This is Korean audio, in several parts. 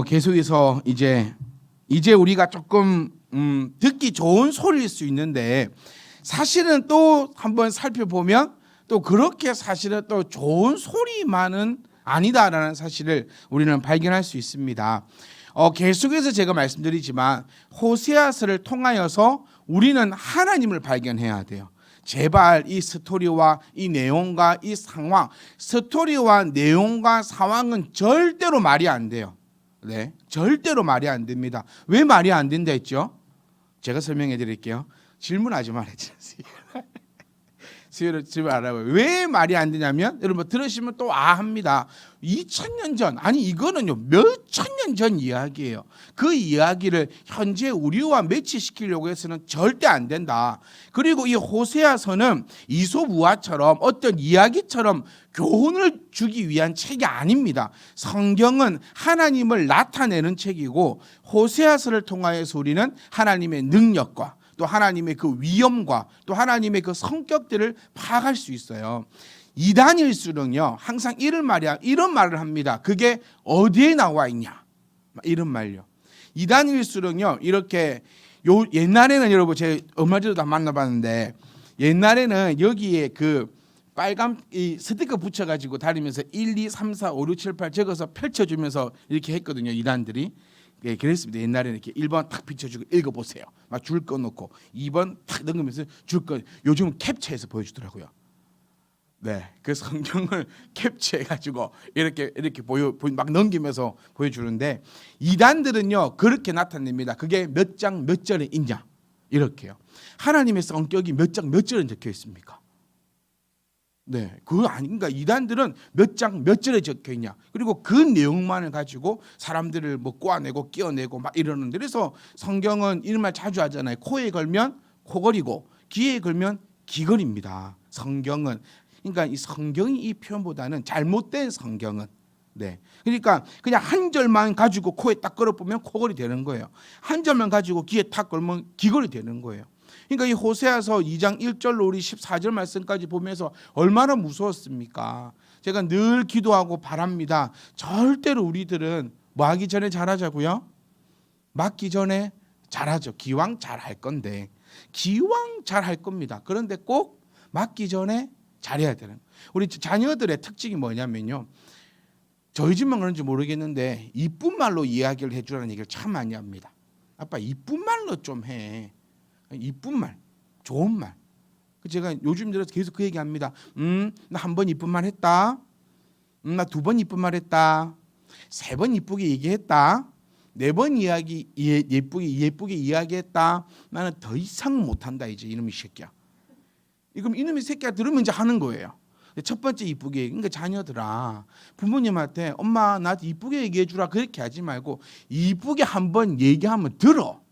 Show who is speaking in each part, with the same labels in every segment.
Speaker 1: 계속해서 이제 우리가 조금 듣기 좋은 소리일 수 있는데 사실은 또 한번 살펴보면 또 그렇게 사실은 또 좋은 소리만은 아니다라는 사실을 우리는 발견할 수 있습니다. 계속해서 제가 말씀드리지만 호세아서를 통하여서 우리는 하나님을 발견해야 돼요. 제발 이 스토리와 이 내용과 이 상황, 스토리와 내용과 상황은 절대로 말이 안 돼요. 네, 절대로 말이 안 됩니다. 왜 말이 안 된다 했죠? 제가 설명해 드릴게요. 질문하지 말아야지. 수요일에 질문 알아봐요. 왜 말이 안 되냐면 여러분 들으시면 또 합니다. 2000년 전, 아니 이거는요 몇천 년 전 이야기예요. 그 이야기를 현재 우리와 매치시키려고 해서는 절대 안 된다. 그리고 이 호세아서는 이솝우화처럼 어떤 이야기처럼 교훈을 주기 위한 책이 아닙니다. 성경은 하나님을 나타내는 책이고 호세아서를 통하여서 우리는 하나님의 능력과 또 하나님의 그 위엄과 또 하나님의 그 성격들을 파악할 수 있어요. 이단일수는요 항상 이런 말을 합니다. 그게 어디에 나와 있냐 이런 말요. 이단일수는요 이렇게 옛날에는 여러분 제가 얼마 전에도 다 만나봤는데 옛날에는 여기에 그 빨간 이 스티커 붙여가지고 다니면서 1, 2, 3, 4, 5, 6, 7, 8 적어서 펼쳐주면서 이렇게 했거든요. 이단들이. 예, 그랬습니다. 옛날에는 이렇게 1번 탁 비춰주고 읽어보세요. 막 줄 꺼놓고 2번 탁 넘기면서 줄 꺼. 요즘은 캡처해서 보여주더라고요. 네, 그 성경을 캡처해가지고 이렇게 막 넘기면서 보여주는데 이단들은요 그렇게 나타냅니다. 그게 몇 장 몇 절에 있냐 이렇게요. 하나님의 성격이 몇 장 몇 절에 적혀 있습니까? 네, 그거 아닌가? 이단들은 몇 장 몇 절에 적혀 있냐? 그리고 그 내용만을 가지고 사람들을 뭐 꼬아내고 끼어내고 막 이러는데 그래서 성경은 이런 말 자주 하잖아요. 코에 걸면 코걸이고 귀에 걸면 귀걸입니다. 성경은 그러니까 이 성경이 이 표현보다는 잘못된 성경은 네, 그러니까 그냥 한 절만 가지고 코에 딱 걸어보면 코걸이 되는 거예요. 한 절만 가지고 귀에 탁 걸면 귀걸이 되는 거예요. 그러니까 이 호세아서 2장 1절로 우리 14절 말씀까지 보면서 얼마나 무서웠습니까? 제가 늘 기도하고 바랍니다. 절대로 우리들은 뭐 하기 전에 잘하자고요? 맞기 전에 잘하죠. 기왕 잘할 건데 기왕 잘할 겁니다. 그런데 꼭 맞기 전에 잘해야 되는. 우리 자녀들의 특징이 뭐냐면요. 저희 집만 그런지 모르겠는데 이쁜 말로 이야기를 해주라는 얘기를 참 많이 합니다. 아빠 이쁜 말로 좀 해. 이쁜 말, 좋은 말. 제가 요즘 들어서 계속 그 얘기합니다. 나 한 번 이쁜 말 했다. 나 2번 이쁜 말 했다. 3번 이쁘게 얘기했다. 4번 예쁘게 이야기했다. 나는 더 이상 못한다 이제 이놈의 새끼야. 그럼 이놈의 새끼야 들으면 이제 하는 거예요. 첫 번째 이쁘게 그러니까 자녀들아 부모님한테 엄마 나한테 이쁘게 얘기해 주라 그렇게 하지 말고 이쁘게 한번 얘기하면 들어.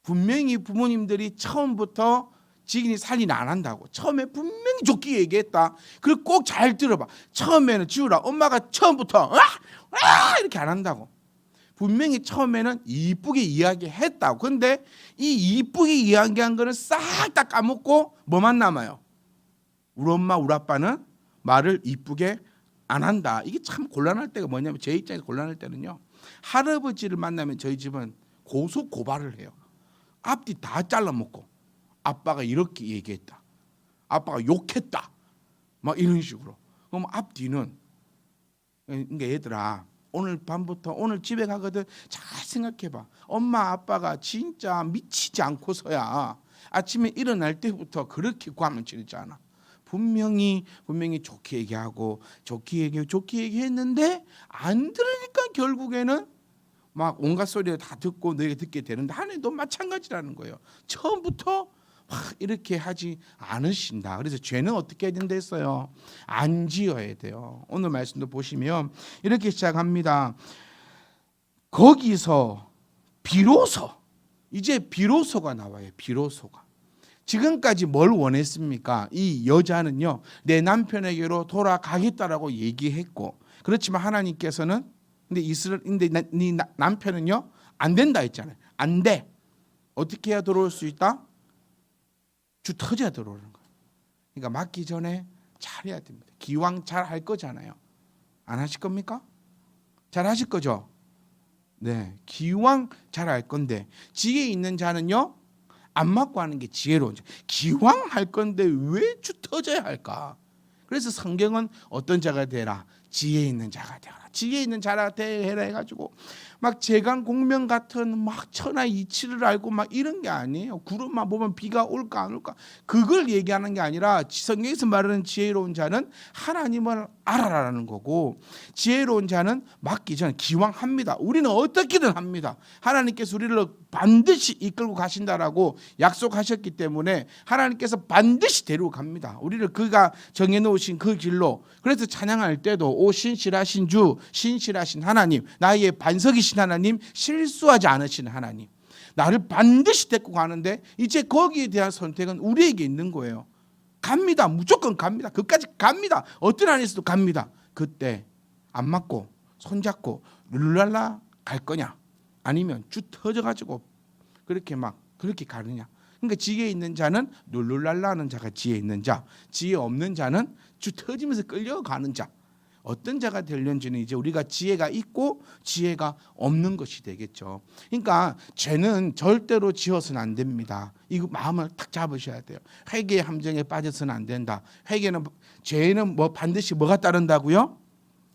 Speaker 1: 분명히 부모님들이 처음부터 지긴이 살인 안 한다고 처음에 분명히 좋게 얘기했다. 그리고 꼭 잘 들어봐. 처음에는 지우라 엄마가 처음부터 이렇게 안 한다고. 분명히 처음에는 이쁘게 이야기했다고. 근데 이 이쁘게 이야기한 거는 싹 다 까먹고 뭐만 남아요? 우리 엄마 우리 아빠는 말을 이쁘게 안 한다. 이게 참 곤란할 때가 뭐냐면 제 입장에서 곤란할 때는요. 할아버지를 만나면 저희 집은 고소 고발을 해요. 앞뒤 다 잘라먹고 아빠가 이렇게 얘기했다. 아빠가 욕했다. 막 이런 식으로. 그럼 앞뒤는 그러니까 얘들아 오늘 밤부터 오늘 집에 가거든 잘 생각해봐. 엄마 아빠가 진짜 미치지 않고서야 아침에 일어날 때부터 그렇게 괌을 치르지 않아. 분명히 좋게 얘기하고 좋게 얘기했는데 안 들으니까 결국에는 막 온갖 소리를 다 듣고 너희가 듣게 되는데 하나님도 마찬가지라는 거예요. 처음부터 막 이렇게 하지 않으신다. 그래서 죄는 어떻게 해야 된다 했어요? 안 지어야 돼요. 오늘 말씀도 보시면 이렇게 시작합니다. 거기서 비로소 이제 비로소가 나와요. 비로소가. 지금까지 뭘 원했습니까? 이 여자는요. 내 남편에게로 돌아가겠다라고 얘기했고 그렇지만 하나님께서는 근데 네 남편은요 안 된다 했잖아요. 안 돼. 어떻게 해야 들어올 수 있다? 주 터져야 들어오는 거예요. 그러니까 맞기 전에 잘해야 됩니다. 기왕 잘 할 거잖아요. 안 하실 겁니까? 잘 하실 거죠? 네, 기왕 잘 할 건데 지혜 있는 자는요 안 맞고 하는 게 지혜로운 자. 기왕 할 건데 왜 주터져야 할까? 그래서 성경은 어떤 자가 되라? 지혜 있는 자가 되라. 지혜 있는 자가 되라 해가지고 막 재간 공명 같은 막 천하 이치를 알고 막 이런 게 아니에요. 구름만 보면 비가 올까 안 올까 그걸 얘기하는 게 아니라 성경에서 말하는 지혜로운 자는 하나님을 알아라는 거고, 지혜로운 자는 맡기 전에 기왕 합니다. 우리는 어떻게든 합니다. 하나님께서 우리를 반드시 이끌고 가신다라고 약속하셨기 때문에 하나님께서 반드시 데리고 갑니다. 우리를 그가 정해놓으신 그 길로. 그래서 찬양할 때도 오 신실하신 주, 신실하신 하나님, 나의 반석이신 하나님, 실수하지 않으신 하나님, 나를 반드시 데리고 가는데 이제 거기에 대한 선택은 우리에게 있는 거예요. 갑니다. 무조건 갑니다. 그까지 갑니다. 어떤 안에서도 갑니다. 그때 안 맞고 손잡고 룰랄라 갈 거냐, 아니면 쭉 터져가지고 그렇게 가느냐. 그러니까 지혜 있는 자는 룰룰랄라 하는 자가 지혜 있는 자, 지혜 없는 자는 쭉 터지면서 끌려가는 자. 어떤 자가 되려는지는 이제 우리가 지혜가 있고 지혜가 없는 것이 되겠죠. 그러니까 죄는 절대로 지어서는 안 됩니다. 이거 마음을 딱 잡으셔야 돼요. 회개의 함정에 빠져서는 안 된다. 죄는 뭐 반드시 뭐가 따른다고요?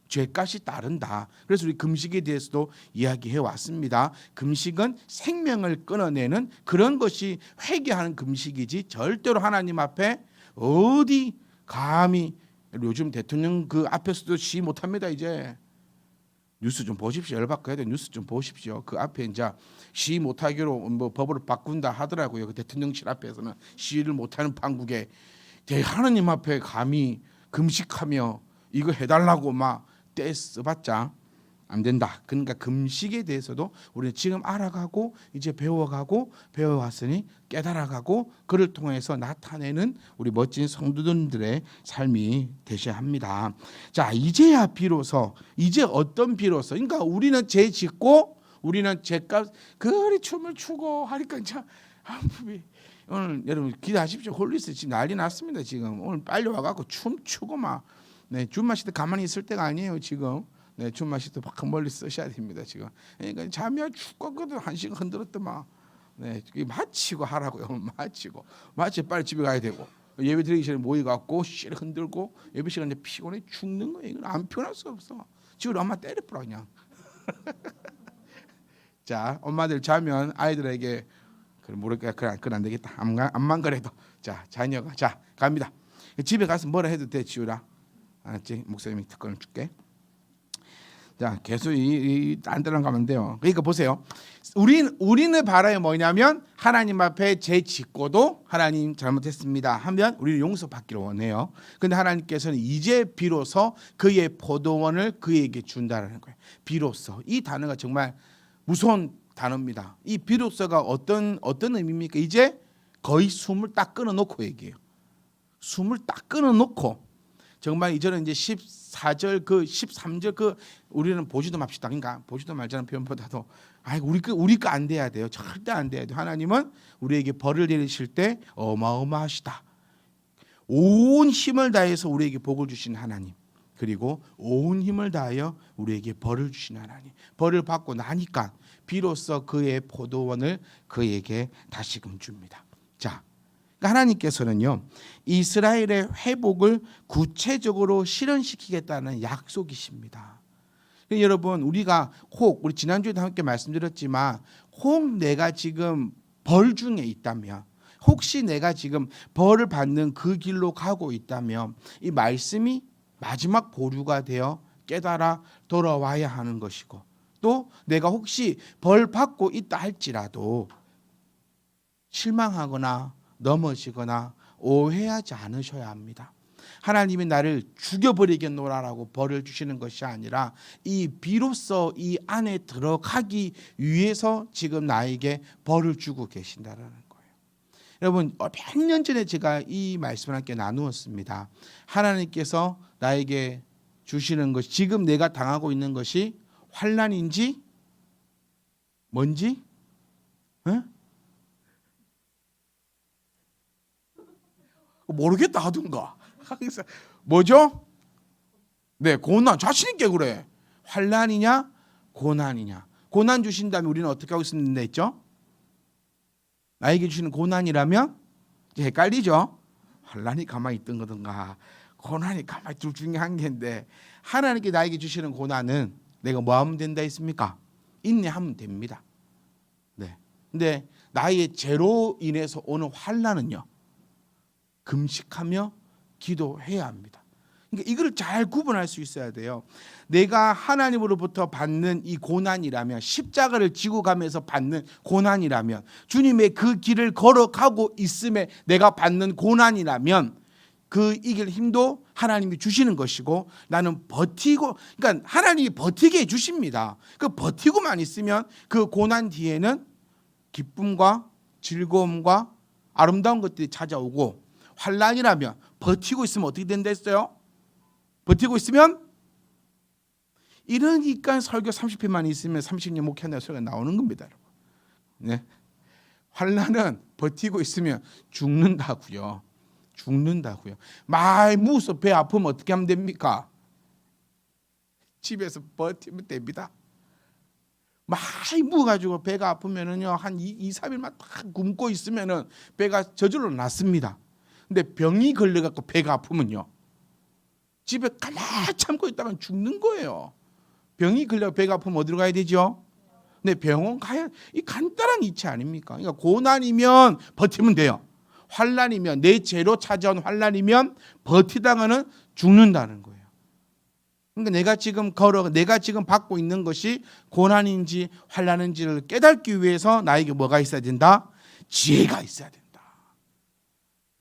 Speaker 1: 죄값이 따른다. 그래서 우리 금식에 대해서도 이야기해 왔습니다. 금식은 생명을 끊어내는 그런 것이 회개하는 금식이지 절대로 하나님 앞에 어디 감히, 요즘 대통령 그 앞에서도 시 못합니다. 이제 뉴스 좀 보십시오. 열받게 해도 뉴스 좀 보십시오. 그 앞에 이제 시 못하기로 뭐 법을 바꾼다 하더라고요. 그 대통령실 앞에서는 시를 못하는 판국에 하나님 앞에 감히 금식하며 이거 해달라고 막 떼써봤자 안 된다. 그러니까 금식에 대해서도 우리는 지금 알아가고 이제 배워왔으니 깨달아가고 그를 통해서 나타내는 우리 멋진 성도들의 삶이 되셔야 합니다. 자, 이제야 비로소, 이제 어떤 비로소, 그러니까 우리는 죄 짓고 우리는 죄값 그리 춤을 추고 하니까 참 오늘 여러분 기대하십시오. 홀리스 지금 난리 났습니다. 지금 오늘 빨리 와갖고 춤추고 막 줌 마실 때 가만히 있을 때가 아니에요 지금. 줌 마실 때 밖 멀리 쓰셔야 됩니다 지금. 그러니까 잠이 죽거든. 한 시간 흔들었더만. 마치고 하라고요. 마치 빨리 집에 가야 되고, 예배 드리기 전에 모여갖고 실 흔들고 예배 시간에 피곤해 죽는 거예요. 이건 안 피곤할 수 없어. 지금 엄마 때려버려 그냥. 자, 엄마들 자면 아이들에게 모를까 그건 안 되겠다. 암만 그래도 자 자녀가 자 갑니다. 집에 가서 뭐라 해도 돼. 지우라. 알았지? 목사님이 특권을 줄게. 자, 계속 딴 데로 가면 돼요. 그러니까 보세요. 우리는 바라요 뭐냐면 하나님 앞에 죄 짓고도 하나님 잘못했습니다 하면 우리는 용서받기를 원해요. 근데 하나님께서는 이제 비로소 그의 포도원을 그에게 준다라는 거예요. 비로소. 이 단어가 정말 무서운 단어입니다. 이 비로소가 어떤 의미입니까? 이제 거의 숨을 딱 끊어놓고 얘기해요. 숨을 딱 끊어놓고 정말 이제는 이제 14절 그 13절 그 우리는 보지도 맙시다. 그러니까 보지도 말자는 표현보다도 우리 거 안 돼야 돼요. 절대 안 돼야 돼요. 하나님은 우리에게 벌을 내리실 때 어마어마하시다. 온 힘을 다해서 우리에게 복을 주신 하나님, 그리고 온 힘을 다하여 우리에게 벌을 주신 하나님. 벌을 받고 나니까 비로소 그의 포도원을 그에게 다시금 줍니다. 자, 하나님께서는요 이스라엘의 회복을 구체적으로 실현시키겠다는 약속이십니다. 여러분 우리가 우리 지난주에도 함께 말씀드렸지만 혹 내가 지금 벌 중에 있다면, 혹시 내가 지금 벌을 받는 그 길로 가고 있다면 이 말씀이 마지막 보류가 되어 깨달아 돌아와야 하는 것이고, 또 내가 혹시 벌 받고 있다 할지라도 실망하거나 넘어지거나 오해하지 않으셔야 합니다. 하나님이 나를 죽여버리겠노라라고 벌을 주시는 것이 아니라 이 비로소 이 안에 들어가기 위해서 지금 나에게 벌을 주고 계신다라는 거예요. 여러분 몇 년 전에 제가 이 말씀을 함께 나누었습니다. 하나님께서 나에게 주시는 것이, 지금 내가 당하고 있는 것이 환난인지 뭔지 모르겠다 하던가. 뭐죠? 네, 고난. 자신 있게 그래. 환난이냐 고난이냐. 고난 주신다면 우리는 어떻게 하고 있었는데 했죠? 나에게 주시는 고난이라면 이제 헷갈리죠. 환난이 가만히 있던 거든가 고난이 가만히 둘 중에 한 개인데, 하나님께 나에게 주시는 고난은 내가 뭐 하면 된다 했습니까? 인내하면 됩니다. 네. 근데 나의 죄로 인해서 오는 환난은요, 금식하며 기도해야 합니다. 그러니까 이걸 잘 구분할 수 있어야 돼요. 내가 하나님으로부터 받는 이 고난이라면, 십자가를 지고 가면서 받는 고난이라면, 주님의 그 길을 걸어가고 있음에 내가 받는 고난이라면 그 이길 힘도 하나님이 주시는 것이고, 나는 버티고, 그러니까 하나님이 버티게 해주십니다. 그 버티고만 있으면 그 고난 뒤에는 기쁨과 즐거움과 아름다운 것들이 찾아오고, 환난이라면 버티고 있으면 어떻게 된다 했어요? 버티고 있으면, 이러니까 설교 30회만 있으면 30년 목회한다는 소리가 나오는 겁니다, 여러분. 네. 환난은 버티고 있으면 죽는다고요. 죽는다고요. 많이 무서 배 아프면 어떻게 하면 됩니까? 집에서 버티면 됩니다. 많이 무가지고 배가 아프면은요, 한 2-3일만 딱 굶고 있으면은 배가 저절로 낫습니다. 근데 병이 걸려갖고 배가 아프면요, 집에 가만히 참고 있다가 죽는 거예요. 병이 걸려 배가 아프면 어디로 가야 되죠? 근데 병원 가야, 이 간단한 이치 아닙니까? 그러니까 고난이면 버티면 돼요. 환난이면, 내 죄로 찾아온 환난이면 버티다가는 죽는다는 거예요. 그러니까 내가 지금 받고 있는 것이 고난인지 환난인지를 깨닫기 위해서 나에게 뭐가 있어야 된다? 지혜가 있어야 된다.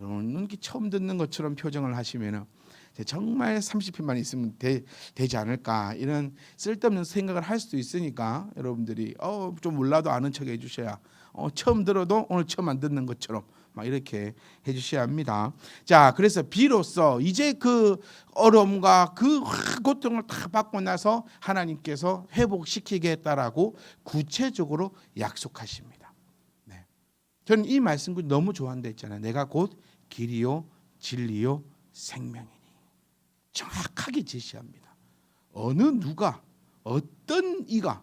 Speaker 1: 여러분, 이렇게 처음 듣는 것처럼 표정을 하시면은 정말 30분만 있으면 되지 않을까, 이런 쓸데없는 생각을 할 수도 있으니까 여러분들이 좀 몰라도 아는 척 해주셔야, 처음 들어도 오늘 처음 안 듣는 것처럼 막 이렇게 해주셔야 합니다. 자, 그래서 비로소 이제 그 어려움과 그 고통을 다 받고 나서 하나님께서 회복시키겠다라고 구체적으로 약속하십니다. 네. 저는 이 말씀 너무 좋아한다 했잖아요. 내가 곧 길이요 진리요 생명이니. 정확하게 제시합니다. 어느 누가, 어떤 이가,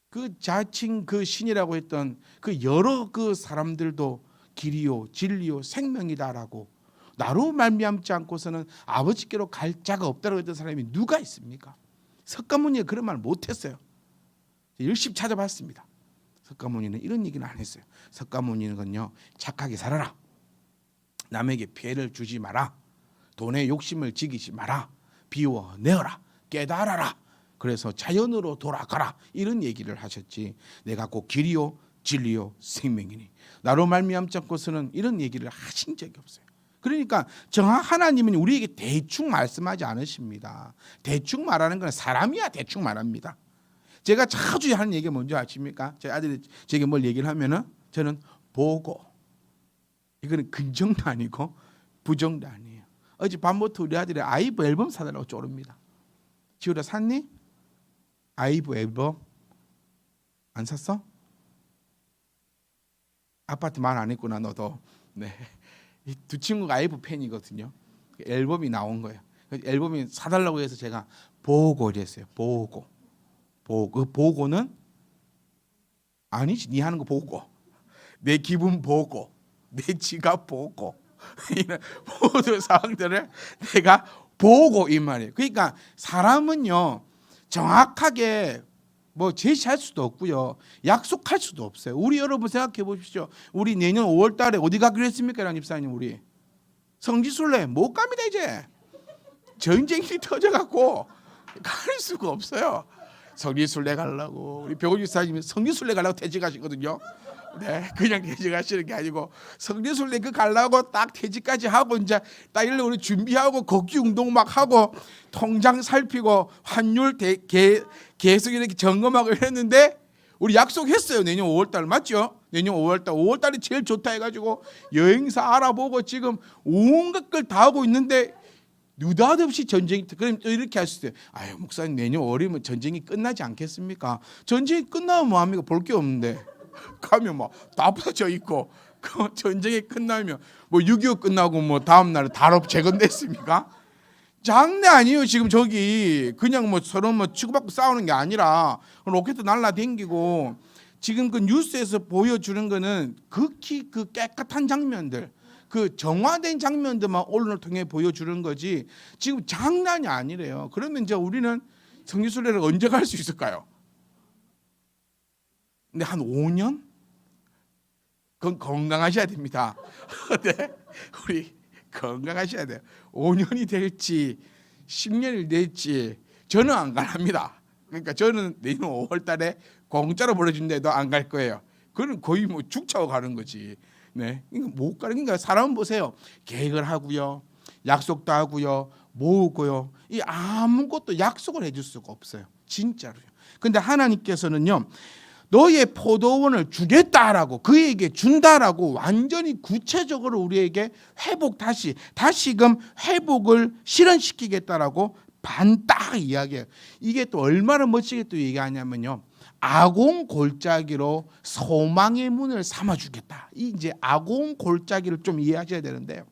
Speaker 1: 그 자칭 그 신이라고 했던 그 여러 그 사람들도 길이요 진리요 생명이다라고, 나로 말미암지 않고서는 아버지께로 갈 자가 없다라고 했던 사람이 누가 있습니까? 석가모니가 그런 말 못했어요. 열심히 찾아봤습니다. 석가모니는 이런 얘기는 안 했어요. 석가모니는요, 착하게 살아라, 남에게 피해를 주지 마라, 돈에 욕심을 지기지 마라, 비워내어라, 깨달아라, 그래서 자연으로 돌아가라, 이런 얘기를 하셨지, 내가 곧 길이요 진리요 생명이니 나로 말미암지 않고서는 이런 얘기를 하신 적이 없어요. 그러니까 하나님은 우리에게 대충 말씀하지 않으십니다. 대충 말하는 건 사람이야 대충 말합니다. 제가 자주 하는 얘기가 뭔지 아십니까? 제 아들이 제게 뭘 얘기를 하면은 저는 보고, 이거는 긍정도 아니고 부정도 아니에요. 어제 밤부터 우리 아들이 아이브 앨범 사달라고 쪼릅니다. 지우라 샀니? 아이브 앨범 안 샀어? 아빠한테 말 안 했구나 너도. 네. 이 두 친구가 아이브 팬이거든요. 앨범이 나온 거예요. 앨범이 사달라고 해서 제가 보고 이랬어요. 보고. 그 보고는 아니지, 네 하는 거 보고, 내 기분 보고, 내 지갑 보고, 이런 모든 상황들을 내가 보고, 이 말이에요. 그러니까 사람은요, 정확하게 뭐 제시할 수도 없고요, 약속할 수도 없어요. 우리 여러분 생각해 보십시오. 우리 내년 5월 달에 어디 가기로 했습니까, 랑 집사님? 우리 성지순례 못 갑니다. 이제 전쟁이 터져갖고 갈 수가 없어요. 성지순례 가려고 우리 백오주 집사님이 성지순례 가려고 퇴직하시거든요. 네, 그냥 퇴직하시는 게 아니고 성지순례 그 가려고 딱 퇴직까지 하고 이제 딱 이런 우리 준비하고 걷기 운동 막 하고 통장 살피고 환율 계속 이렇게 점검하고 했는데, 우리 약속했어요. 내년 5월달 맞죠? 내년 5월달이 제일 좋다 해가지고 여행사 알아보고 지금 온갖 걸 다 하고 있는데 느닷없이 전쟁이, 그럼 또 이렇게 할 수 있어요. 아유, 목사님 내년 5월이면 전쟁이 끝나지 않겠습니까? 전쟁이 끝나면 뭐합니까? 볼 게 없는데 가면 뭐 다 부서져 있고, 그 전쟁이 끝나면 뭐 6.25 끝나고 뭐 다음 날 다 재건됐습니까? 장난 아니에요. 지금 저기 그냥 뭐 서로 뭐 치고받고 싸우는 게 아니라 로켓 날라댕기고 지금 그 뉴스에서 보여주는 거는 극히 그 깨끗한 장면들, 그 정화된 장면들만 언론을 통해 보여주는 거지 지금 장난이 아니래요. 그러면 이제 우리는 성지순례를 언제 갈 수 있을까요? 근데 한 5년? 그건 건강하셔야 됩니다. 네? 우리 건강하셔야 돼요. 5년이 될지 10년이 될지 저는 안 가랍니다. 그러니까 저는 내년 5월 달에 공짜로 보내준데도 안 갈 거예요. 그건 거의 뭐 죽차고 가는 거지. 네, 그러니까 못 가는. 그러니까 사람은 보세요. 계획을 하고요, 약속도 하고요, 모으고요. 이 아무것도 약속을 해줄 수가 없어요. 진짜로요. 근데 하나님께서는요, 너의 포도원을 주겠다라고, 그에게 준다라고 완전히 구체적으로 우리에게 다시금 회복을 실현시키겠다라고 반딱 이야기해요. 이게 또 얼마나 멋지게 또 얘기하냐면요, 아공 골짜기로 소망의 문을 삼아주겠다. 이 이제 아공 골짜기를 좀 이해하셔야 되는데요,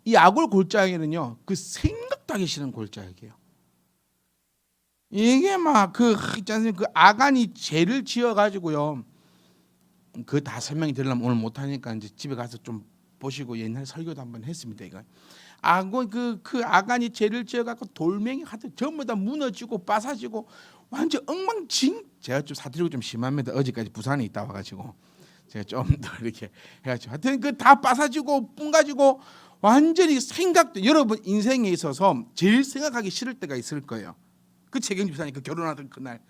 Speaker 1: 이 아골 골짜기는요, 그 생각도 하기 싫은 골짜기예요. 이게 막 그 있지 않습니까? 그 아간이 죄를 지어 가지고요. 그 다 설명이 되려면 오늘 못 하니까 이제 집에 가서 좀 보시고 옛날 설교도 한번 했습니다. 이거 아곤 그 아간이 죄를 지어 갖고 돌멩이 하듯 전부 다 무너지고 빠사지고 완전 엉망진. 제가 좀 사투리가 좀 심합니다. 어제까지 부산에 있다 와가지고 제가 좀 더 이렇게 해가지고 하여튼 그 다 빠사지고 뿡가지고 완전히 생각도, 여러분 인생에 있어서 제일 생각하기 싫을 때가 있을 거예요. 그 최경 집사님 그 결혼하던 그날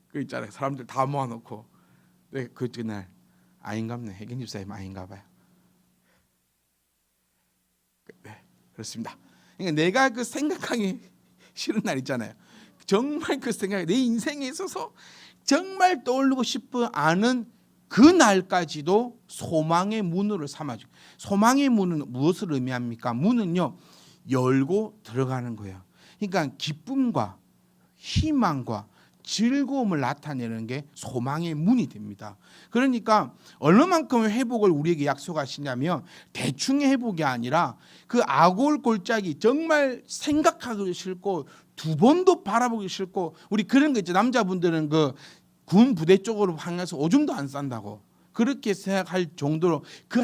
Speaker 1: 그 있잖아요. 사람들 다 모아놓고 네, 그날 아닌갑네. 혜경 집사님 아닌가 봐요. 네, 그렇습니다. 그러니까 내가 그 생각하기 싫은 날 있잖아요. 정말 그 생각이 내 인생에 있어서 정말 떠올리고 싶어 아는 그 날까지도 소망의 문으로 삼아줘. 소망의 문은 무엇을 의미합니까? 문은요, 열고 들어가는 거예요. 그러니까 기쁨과 희망과 즐거움을 나타내는 게 소망의 문이 됩니다. 그러니까 얼마만큼 회복을 우리에게 약속하시냐면 대충의 회복이 아니라 그 아골 골짜기 정말 생각하기 싫고 두 번도 바라보기 싫고, 우리 그런 거 있죠. 남자분들은 그 군 부대 쪽으로 향해서 오줌도 안 싼다고 그렇게 생각할 정도로 그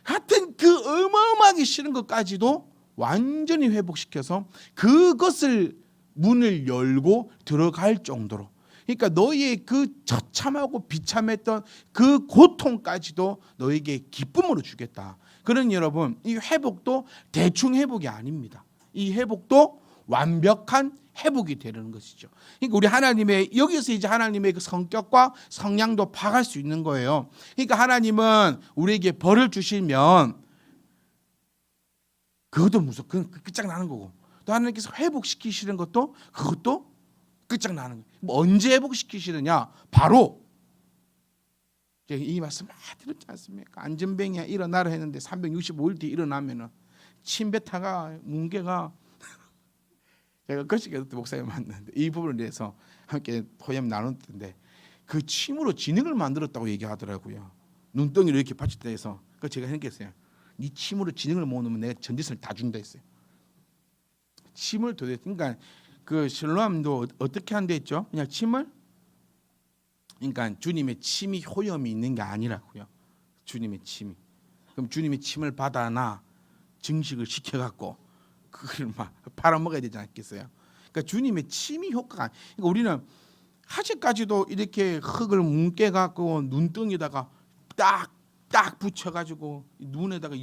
Speaker 1: 같은 그 어마어마하게 싫은 것까지도 완전히 회복시켜서 그것을 문을 열고 들어갈 정도로, 그러니까 너희의 그 처참하고 비참했던 그 고통까지도 너에게 기쁨으로 주겠다. 그러니 여러분, 이 회복도 대충 회복이 아닙니다. 이 회복도 완벽한 회복이 되는 것이죠. 그러니까 우리 하나님의, 여기서 이제 하나님의 그 성격과 성향도 파악할 수 있는 거예요. 그러니까 하나님은 우리에게 벌을 주시면 그것도 무섭고 끝장나는 거고, 또 하나님께서 회복시키시는 것도 그것도 끝장나는 거예요. 뭐 언제 회복시키시느냐? 바로 제가 이 말씀 많이 들었지 않습니까? 안전뱅이야 일어나라 했는데 365일 뒤에 일어나면은 침뱉다가 뭉개가 제가 거시기에 목사님 만났는데 이 부분에 대해서 함께 포யம் 나눴던데 그 침으로 진흙을 만들었다고 얘기하더라고요. 눈덩이를 이렇게 받쳤다 해서. 그 제가 생각했어요. 네 침으로 진흙을 모으면 내가 전지선을 다 준다 했어요. 침을 도대체, 그러니까 그 실로암도 어떻게 한다 했죠? 그냥 침을, 그러니까 주님의 침이 효염이 있는 게 아니라고요. 주님의 침이. 그럼 주님의 침을 받아나 증식을 시켜갖고 그걸 막 팔아먹어야 되지 않겠어요? 그러니까 주님의 침이 효과가. 그러니까 우리는 아직까지도 이렇게 흙을 뭉개갖고 눈덩이에다가 딱 붙여가지고 눈에다가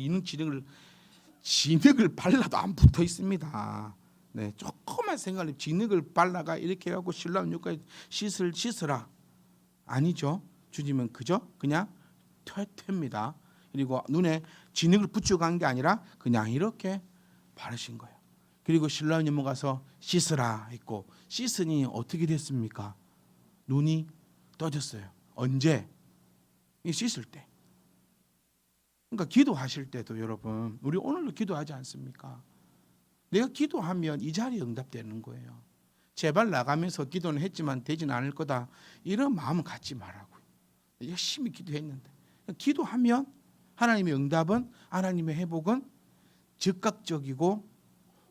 Speaker 1: 진흙을 발라도 안 붙어 있습니다. 네, 조금만 생각해 진흙을 발라가 이렇게 하고 신랑 육까지 씻으라. 아니죠. 주님은 그냥 퇴입니다. 그리고 눈에 진흙을 붙이고 간 게 아니라 그냥 이렇게 바르신 거예요. 그리고 신랑 여모 가서 씻으라 했고 씻으니 어떻게 됐습니까? 눈이 떠졌어요. 언제? 씻을 때. 그러니까 기도하실 때도 여러분, 우리 오늘도 기도하지 않습니까? 내가 기도하면 이 자리에 응답되는 거예요. 제발 나가면서 기도는 했지만 되진 않을 거다, 이런 마음은 갖지 말라고요. 열심히 기도했는데 기도하면 하나님의 응답은, 하나님의 회복은 즉각적이고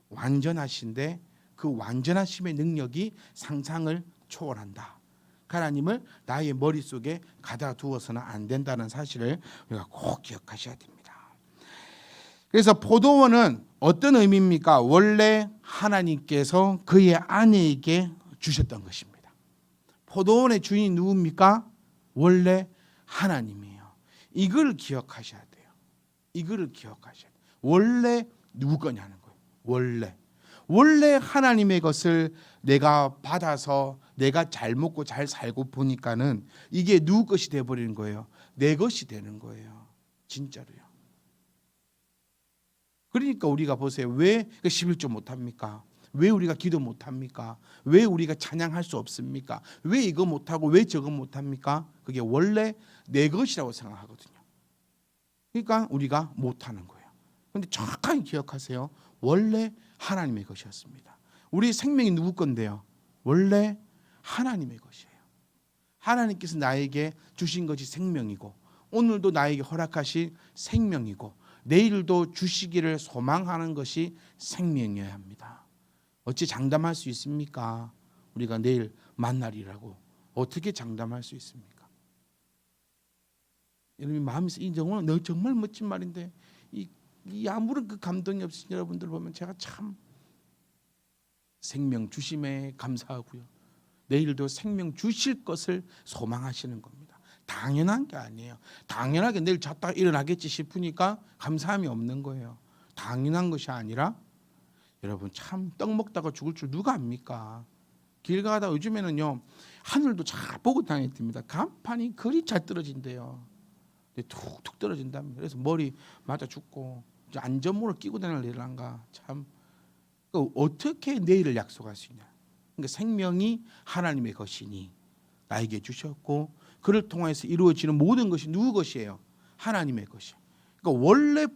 Speaker 1: 완전하신데 그 완전하심의 능력이 상상을 초월한다. 하나님을 나의 머릿속에 가다 두어서는 안 된다는 사실을 우리가 꼭 기억하셔야 됩니다. 그래서 포도원은 어떤 의미입니까? 원래 하나님께서 그의 아내에게 주셨던 것입니다. 포도원의 주인이 누굽니까? 원래 하나님이에요. 이걸 기억하셔야 돼요. 이거를 기억하셔야 돼요. 원래 누구 거냐는 거예요. 원래 하나님의 것을 내가 받아서 내가 잘 먹고 잘 살고 보니까는 이게 누구 것이 돼버리는 거예요. 내 것이 되는 거예요. 진짜로요. 그러니까 우리가 보세요. 왜 11조 못합니까? 왜 우리가 기도 못합니까? 왜 우리가 찬양할 수 없습니까? 왜 이거 못하고 왜 저거 못합니까? 그게 원래 내 것이라고 생각하거든요. 그러니까 우리가 못하는 거예요. 그런데 정확하게 기억하세요. 원래 하나님의 것이었습니다. 우리 생명이 누구 건데요? 원래 하나님의 것이에요. 하나님께서 나에게 주신 것이 생명이고 오늘도 나에게 허락하신 생명이고 내일도 주시기를 소망하는 것이 생명이어야 합니다. 어찌 장담할 수 있습니까? 우리가 내일 만날이라고 어떻게 장담할 수 있습니까? 여러분 마음에서 이 정말 멋진 말인데 이 아무런 그 감동이 없으신 여러분들 보면 제가 참 생명 주심에 감사하고요. 내일도 생명 주실 것을 소망하시는 겁니다. 당연한 게 아니에요. 당연하게 내일 잤다가 일어나겠지 싶으니까 감사함이 없는 거예요. 당연한 것이 아니라 여러분 참 떡 먹다가 죽을 줄 누가 압니까? 길 가다 요즘에는요 하늘도 잘 보고 다녔답니다. 간판이 그리 잘 떨어진대요. 툭툭 떨어진답니다. 그래서 머리 맞아 죽고 안전모를 끼고 다닐 일인가 참 어떻게 내일을 약속할 수 있냐. 그러니까 생명이 하나님의 것이니 나에게 주셨고 그를 통해서 이루어지는 모든 것이 누구 것이에요? 하나님의 것이에요. 그러니까 원래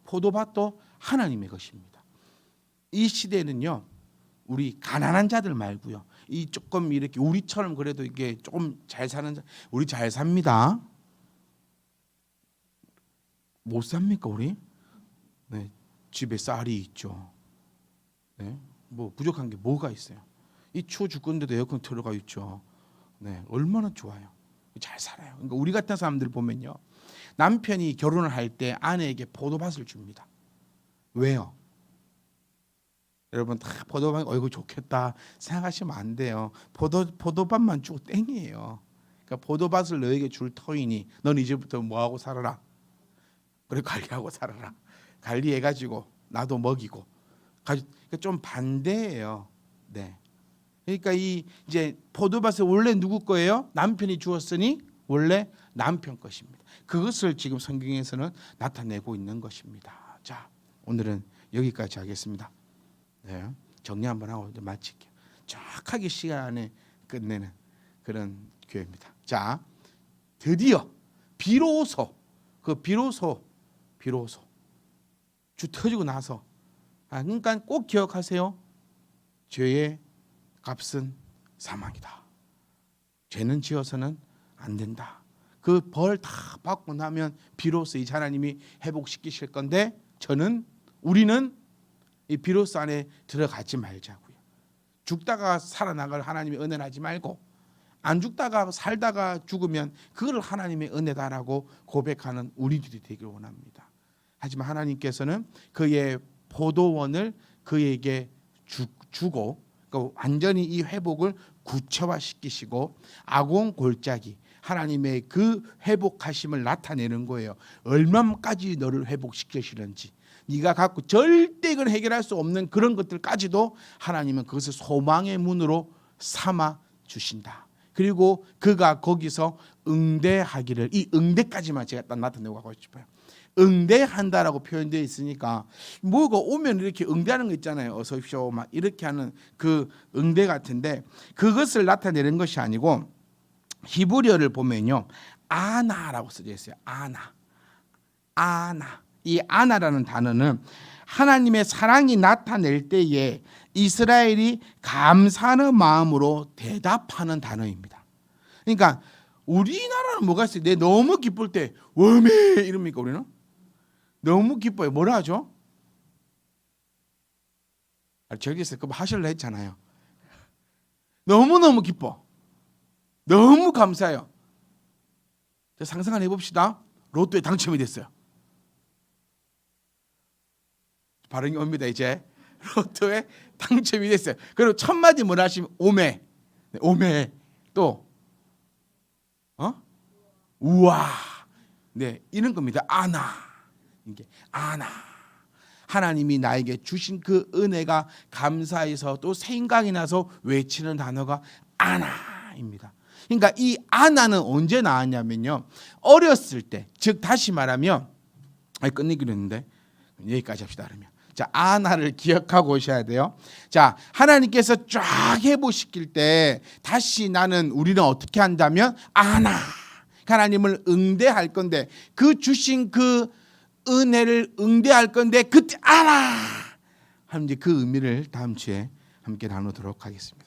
Speaker 1: 포도밭도 하나님의 것입니다. 이 시대는요 우리 가난한 자들 말고요 이 조금 이렇게 우리처럼 그래도 이게 조금 잘 사는 자 우리 잘 삽니다. 못 삽니까 우리? 네, 집에 쌀이 있죠. 네, 뭐 부족한 게 뭐가 있어요? 이 추워 죽겠는데도 에어컨 들어가 있죠. 네, 얼마나 좋아요. 잘 살아요. 그러니까 우리 같은 사람들 보면요, 남편이 결혼을 할 때 아내에게 포도밭을 줍니다. 왜요? 여러분 다 포도밭 어이구 좋겠다 생각하시면 안 돼요. 포도밭만 주고 땡이에요. 그러니까 포도밭을 너에게 줄 터이니 넌 이제부터 뭐 하고 살아라. 그래 관리하고 살아라. 관리해가지고 나도 먹이고. 그러니까 좀 반대예요. 네. 그러니까 이제 포도밭은 원래 누구 거예요? 남편이 주었으니 원래 남편 것입니다. 그것을 지금 성경에서는 나타내고 있는 것입니다. 자, 오늘은 여기까지 하겠습니다. 네, 정리 한번 하고 이제 마칠게요. 정확하게 시간 안에 끝내는 그런 교회입니다. 자, 드디어 비로소 주 터지고 나서 그러니까 꼭 기억하세요. 죄의 값은 사망이다. 죄는 지어서는 안 된다. 그 벌 다 받고 나면 비로소 이 하나님이 회복시키실 건데 우리는 이 비로소 안에 들어가지 말자고요. 죽다가 살아나갈 하나님의 은혜를 하지 말고 안 죽다가 살다가 죽으면 그걸 하나님의 은혜다라고 고백하는 우리들이 되기를 원합니다. 하지만 하나님께서는 그의 포도원을 그에게 주고 그러니까 완전히 이 회복을 구체화시키시고 아공 골짜기 하나님의 그 회복하심을 나타내는 거예요. 얼마까지 너를 회복시키시는지 네가 갖고 절대 이걸 해결할 수 없는 그런 것들까지도 하나님은 그것을 소망의 문으로 삼아 주신다. 그리고 그가 거기서 응대하기를 이 응대까지만 제가 딱 나타내고 가고 싶어요. 응대한다라고 표현되어 있으니까 뭐가 오면 이렇게 응대하는 거 있잖아요. 어서 오십시오 막 이렇게 하는 그 응대 같은데 그것을 나타내는 것이 아니고 히브리어를 보면요 아나라고 써져 있어요. 아나 이 아나라는 단어는 하나님의 사랑이 나타낼 때에 이스라엘이 감사하는 마음으로 대답하는 단어입니다. 그러니까 우리나라는 뭐가 있어요? 내 너무 기쁠 때 워메 이럽니까 우리는? 너무 기뻐요. 뭐라 하죠? 저기서 그거 하실라 했잖아요. 너무너무 기뻐. 너무 감사해요. 상상을 해봅시다. 로또에 당첨이 됐어요. 발음이 옵니다. 이제 로또에 당첨이 됐어요. 그리고 첫 마디 뭐라 하시면 오메. 네, 오메. 또 우와. 네, 이런 겁니다. 아나. 이게 아나. 하나님이 나에게 주신 그 은혜가 감사해서 또 생각이 나서 외치는 단어가 아나입니다. 그러니까 이 아나는 언제 나왔냐면요. 어렸을 때, 즉 다시 말하면 끝내기로 했는데 여기까지 합시다. 그러면 자, 아나를 기억하고 오셔야 돼요. 자, 하나님께서 쫙 해보시길 때 다시 우리는 어떻게 한다면 아나. 하나님을 응대할 건데 그 주신 그 은혜를 응대할 건데 그때 아나 하면 이제 그 의미를 다음 주에 함께 나누도록 하겠습니다.